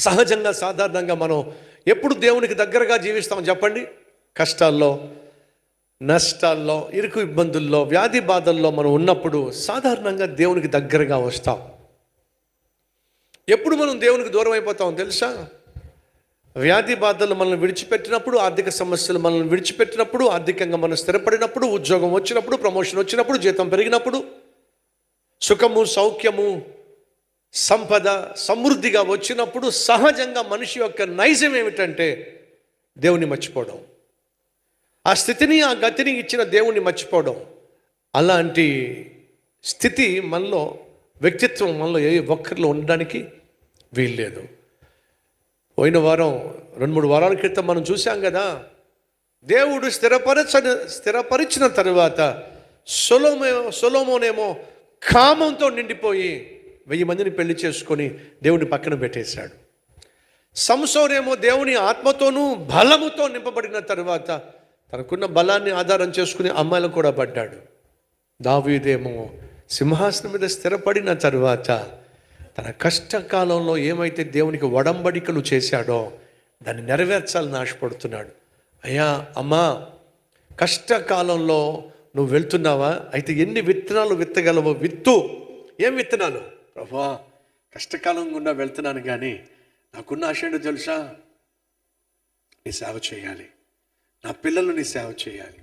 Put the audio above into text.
సహజంగా సాధారణంగా మనం ఎప్పుడు దేవునికి దగ్గరగా జీవిస్తాం చెప్పండి? కష్టాల్లో, నష్టాల్లో, ఇరుకు ఇబ్బందుల్లో, వ్యాధి బాధల్లో మనం ఉన్నప్పుడు సాధారణంగా దేవునికి దగ్గరగా వస్తాం. ఎప్పుడు మనం దేవునికి దూరం అయిపోతాం తెలుసా? వ్యాధి బాధలు మనల్ని విడిచిపెట్టినప్పుడు, ఆర్థిక సమస్యలు మనల్ని విడిచిపెట్టినప్పుడు, ఆర్థికంగా మనం స్థిరపడినప్పుడు, ఉద్యోగం వచ్చినప్పుడు, ప్రమోషన్ వచ్చినప్పుడు, జీతం పెరిగినప్పుడు, సుఖము, సౌఖ్యము, సంపద సమృద్ధిగా వచ్చినప్పుడు సహజంగా మనిషి యొక్క నైజం ఏమిటంటే దేవుని మర్చిపోవడం. ఆ స్థితిని, ఆ గతిని ఇచ్చిన దేవుణ్ణి మర్చిపోవడం. అలాంటి స్థితి మనలో, వ్యక్తిత్వం మనలో ఏ ఒక్కరిలో ఉండడానికి వీల్లేదు. పోయిన వారం 2-3 వారాల క్రితం మనం చూసాం కదా, దేవుడు స్థిరపరిచిన తరువాత సొలొమోనేమో కామంతో నిండిపోయి 1000 మందిని పెళ్లి చేసుకొని దేవుని పక్కన పెట్టేశాడు. సంసోనేమో దేవుని ఆత్మతోనూ బలముతో నింపబడిన తరువాత తనకున్న బలాన్ని ఆధారం చేసుకుని అమ్మాయిలు కూడా పడ్డాడు. దావీదేమో సింహాసనం మీద స్థిరపడిన తరువాత తన కష్టకాలంలో ఏమైతే దేవునికి ఒడంబడికలు చేశాడో దాన్ని నెరవేర్చాలని ఆశపడుతున్నాడు. అయ్యా, అమ్మా, కష్టకాలంలో నువ్వు వెళ్తున్నావా? అయితే ఎన్ని విత్తనాలు విత్తగలవో విత్తు. ఏం విత్తనాలు? ప్రభువా, కష్టకాలం గుండా వెళ్తున్నాను, కానీ నాకున్న ఆశ ఏంటో తెలుసా? నీ సేవ చేయాలి, నా పిల్లలు నీ సేవ చేయాలి,